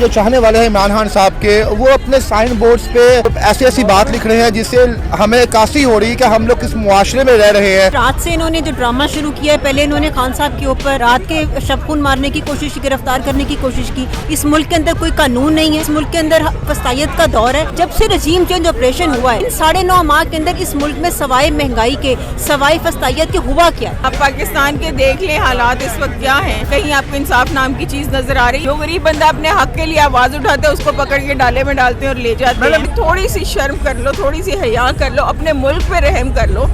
جو چاہنے والے ہیں عمران خان صاحب کے، وہ اپنے سائن بورڈز پہ ایسی ایسی بات لکھ رہے ہیں جس سے ہمیں کاسی ہو رہی ہے کہ ہم لوگ کس معاشرے میں رہ رہے ہیں۔ رات سے انہوں نے جو ڈرامہ شروع کیا ہے، پہلے انہوں نے خان صاحب کے اوپر رات کے شب خون مارنے کی کوشش کی، گرفتار کرنے کی کوشش کی۔ اس ملک کے اندر کوئی قانون نہیں ہے، اس ملک کے اندر فسطائیت کا دور ہے۔ جب سے رجیم چینج آپریشن ہوا ہے، ان 9.5 ماہ کے اندر اس ملک میں سوائے مہنگائی کے، سوائے فسطائیت کے ہوا کیا ہے؟ اب پاکستان کے دیکھ لیں حالات اس وقت کیا ہیں۔ کہیں آپ کو انصاف نام کی چیز نظر آ رہی ہے؟ جو غریب بندہ اپنے حق کے لیے آواز اٹھاتے ہیں، اس کو پکڑ کے ڈالے میں ڈالتے ہیں اور لے جاتے ہیں۔ تھوڑی سی شرم کر لو، تھوڑی سی حیا کر لو، اپنے ملک پہ رحم کر لو۔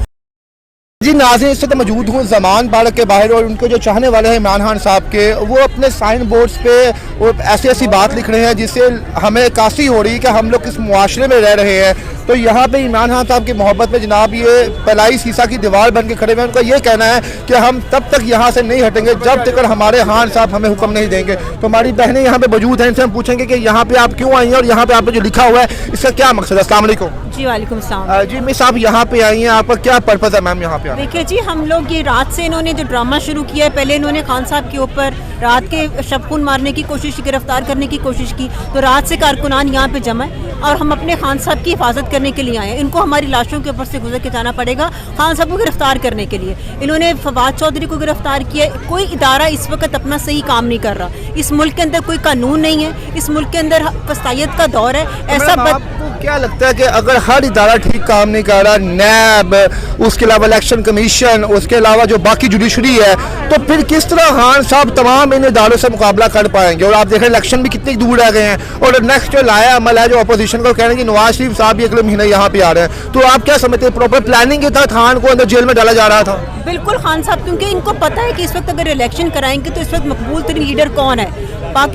جی ناظرین، اس وقت موجود ہوں زمان پارک کے باہر، اور ان کے جو چاہنے والے ہیں عمران خان صاحب کے، وہ اپنے سائن بورڈز پہ ایسی ایسی بات لکھ رہے ہیں جس سے ہمیں کاسی ہو رہی ہے کہ ہم لوگ کس معاشرے میں رہ رہے ہیں۔ تو یہاں پہ عمران خان صاحب کی محبت میں جناب یہ پلائی سیسا کی دیوار بن کے کھڑے ہوئے ہیں۔ ان کا یہ کہنا ہے کہ ہم تب تک یہاں سے نہیں ہٹیں گے جب تک ہمارے خان صاحب ہمیں حکم نہیں دیں گے۔ تو ہماری بہنیں یہاں پہ موجود ہیں، ان سے ہم پوچھیں گے کہ یہاں پہ آپ کیوں آئی ہیں اور یہاں پہ آپ نے جو لکھا ہوا ہے اس کا کیا مقصد ہے۔ السلام علیکم۔ جی وعلیکم السلام۔ جی مس، آپ یہاں پہ آئی ہیں، آپ کا کیا پرپز ہے میم یہاں پہ آنے کا؟ دیکھیے جی، ہم لوگ یہ رات سے انہوں نے جو ڈرامہ شروع کیا ہے، پہلے انہوں نے خان صاحب کے اوپر رات کے شب خون مارنے کی کوشش کی، گرفتار کرنے کی کوشش کی۔ تو رات سے کارکنان یہاں پہ جمع ہے اور ہم اپنے خان صاحب کی حفاظت کرنے کے لیے آئے ہیں۔ ان کو ہماری لاشوں کے اوپر سے گزر کے جانا پڑے گا خان صاحب کو گرفتار کرنے کے لیے۔ انہوں نے فواد چودھری کو گرفتار کیا ہے۔ کوئی ادارہ اس وقت اپنا صحیح کام نہیں کر رہا۔ اس ملک کے اندر کوئی قانون نہیں ہے، اس ملک کے اندر فسطائیت کا دور ہے۔ ایسا آپ کو کیا لگتا ہے کہ اگر ہر ادارہ ٹھیک کام نہیں کر رہا، نیب، اس کے علاوہ الیکشن کمیشن، اس کے علاوہ جو باقی جوڈیشری ہے، تو پھر کس طرح خان صاحب تمام ان اداروں سے مقابلہ کر پائیں گے؟ اور آپ دیکھ رہے ہیں الیکشن بھی کتنی دور رہ گئے ہیں، اور نیکسٹ جو لایا عمل ہے جو اپوزیشن کو کہہ رہے ہیں کہ نواز شریف صاحب بھی اگلے مہینے یہاں پہ آ رہے ہیں، تو آپ کیا سمجھتے ہیں پراپر پلاننگ کے تحت خان کو اندر جیل میں ڈالا جا رہا تھا؟ بالکل خان صاحب، کیونکہ ان کو پتہ ہے کہ اس وقت اگر الیکشن کرائیں گے تو اس وقت مقبول ترین لیڈر کون ہے۔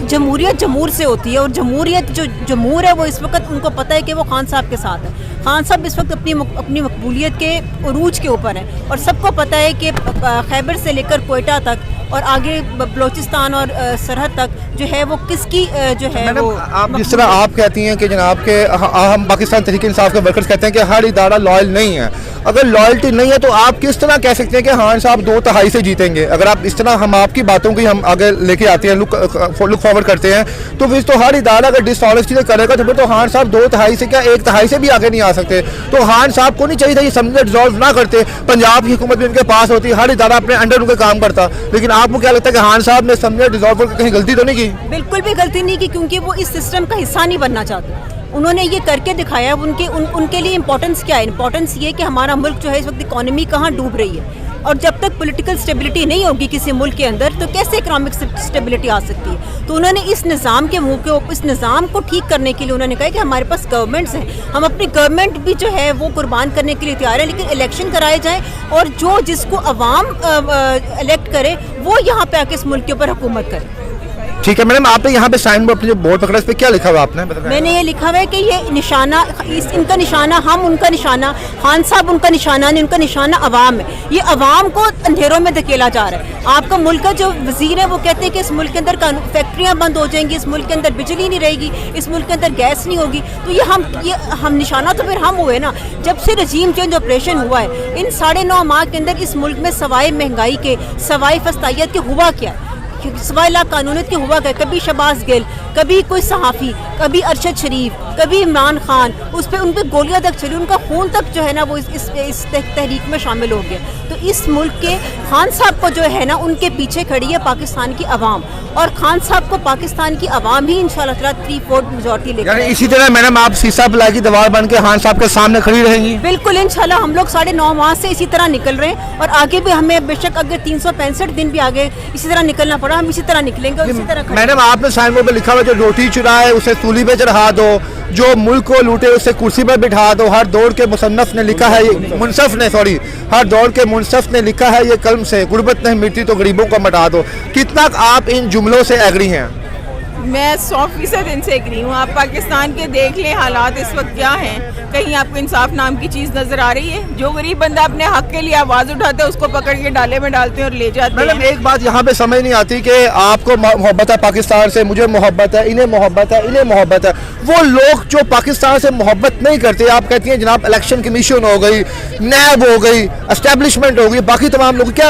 جمہوریت جمہور سے ہوتی ہے، اور جمہوریت جو جمہور ہے وہ اس وقت ان کو پتہ ہے کہ وہ خان صاحب کے ساتھ ہے۔ خان صاحب اس وقت اپنی مقبولیت کے عروج کے اوپر ہیں، اور سب کو پتہ ہے کہ خیبر سے لے کر کوئٹہ تک اور آگے بلوچستان اور سرحد تک جو ہے وہ کس کی جو ہے وہ آپ جس طرح آپ کہتی ہیں کہ جناب کے ہم پاکستان تحریک انصاف کے ورکرز کہتے ہیں کہ ہر ادارہ لائل نہیں ہے، اگر لائلٹی نہیں ہے تو آپ کس طرح کہہ سکتے ہیں کہ خان صاحب 2/3 سے جیتیں گے؟ اگر آپ اس طرح ہم آپ کی باتوں کی ہم آگے لے کے آتے ہیں، لک فارورڈ کرتے ہیں، تو پھر تو ہر ادارہ اگر ڈس آنیسٹی سے کرے گا تو پھر تو خان صاحب 2/3 سے کیا 1/3 سے بھی آگے نہیں آ سکتے۔ تو خان صاحب کو نہیں چاہیے تھا یہ اسمبلی ڈیزالو نہ کرتے، پنجاب کی حکومت بھی ان کے پاس ہوتی، ہر ادارہ اپنے انڈر ان کے کام کرتا۔ لیکن آپ کو کیا لگتا ہے کہ خان صاحب نے اسمبلی ڈیزالو کر کے کہیں غلطی تو نہیں کی؟ بالکل بھی غلطی نہیں کی، کیونکہ وہ اس سسٹم کا حصہ نہیں بننا چاہتے۔ انہوں نے یہ کر کے دکھایا۔ ان کے لیے امپورٹنس کیا ہے؟ امپورٹنس یہ کہ ہمارا ملک جو ہے اس وقت اکانومی کہاں ڈوب رہی ہے، اور جب تک پولیٹیکل سٹیبلٹی نہیں ہوگی کسی ملک کے اندر تو کیسے اکنامک سٹیبلٹی آ سکتی ہے؟ تو انہوں نے اس نظام کے منہ کے اس نظام کو ٹھیک کرنے کے لیے انہوں نے کہا کہ ہمارے پاس گورنمنٹس ہیں، ہم اپنی گورنمنٹ بھی جو ہے وہ قربان کرنے کے لیے تیار ہے، لیکن الیکشن کرائے جائیں اور جس کو عوام الیکٹ کرے وہ یہاں پہ آ کے اس ملک کے اوپر حکومت کرے۔ ٹھیک ہے میڈم، آپ نے یہاں پہ سائن بورڈ جو بورڈ پکڑا اس پہ کیا لکھا ہوا آپ نے؟ میں نے یہ لکھا ہوا ہے کہ یہ نشانہ ان کا نشانہ ہم، ان کا نشانہ خان صاحب، ان کا نشانہ نہیں، ان کا نشانہ عوام ہے۔ یہ عوام کو اندھیروں میں دھکیلا جا رہا ہے۔ آپ کا ملک کا جو وزیر ہے وہ کہتے ہیں کہ اس ملک کے اندر فیکٹریاں بند ہو جائیں گی، اس ملک کے اندر بجلی نہیں رہے گی، اس ملک کے اندر گیس نہیں ہوگی۔ تو یہ ہم نشانہ تو پھر ہم ہوئے نا۔ جب سے رجیم چینج آپریشن ہوا ہے، ان 9.5 ماہ کے اندر اس ملک میں سوائے مہنگائی کے، سوائے فسطائیت کے ہوا کیا ہے؟ سوائے لا قانونیت کے ہوا گئے، کبھی شہباز گل، کبھی کوئی صحافی، کبھی ارشد شریف، کبھی عمران خان، ان پہ گولیاں تک چلی، ان کا خون تک جو ہے نا وہ اس تحریک میں شامل ہو گیا۔ تو اس ملک کے خان صاحب کو جو ہے نا ان کے پیچھے کھڑی ہے پاکستان کی عوام، اور خان صاحب کو پاکستان کی عوام ہی انشاءاللہ تعالیٰ 3/4 میجورٹی لے کر، اسی طرح میڈم آپ سیسا پلائی کی دیوار بن کے خان صاحب کے سامنے کھڑی رہیں گی؟ بالکل انشاءاللہ ہم لوگ 9.5 ماہ سے اسی طرح نکل رہے ہیں، اور آگے بھی ہمیں بے شک اگر 365 دن بھی آگے اسی طرح نکلنا پڑا ہم اسی طرح نکلیں گے، اسی طرح۔ میڈم آپ نے سائن بورڈ پہ لکھا ہوا جو روٹی چرائے اسے سولی پہ چڑھا دو، جو ملک کو لوٹے اسے کرسی پر بٹھا دو۔ ہر دور کے منصف نے لکھا ہے ہر دور کے منصف نے لکھا ہے یہ قلم سے، غربت نہیں مٹتی تو غریبوں کو مٹا دو۔ کتنا آپ ان جملوں سے ایگری ہیں؟ میں 100% ان سے ایگری ہوں۔ آپ پاکستان کے دیکھ لیں حالات اس وقت کیا ہیں۔ کہیں آپ کو انصاف نام کی چیز نظر آ رہی ہے؟ جو غریب بندہ اپنے حق کے لیے آواز اٹھاتے ہیں اس کو پکڑ کے ڈالے میں ڈالتے ہیں اور لے جاتے ہیں۔ مطلب ایک بات یہاں پہ سمجھ نہیں آتی کہ آپ کو محبت ہے پاکستان سے، مجھے محبت ہے، انہیں محبت ہے، انہیں محبت ہے۔ وہ لوگ جو پاکستان سے محبت نہیں کرتے، آپ کہتی ہیں جناب الیکشن کمیشن ہو گئی، نیب ہو گئی، اسٹیبلشمنٹ ہو گئی، باقی تمام لوگ، کیا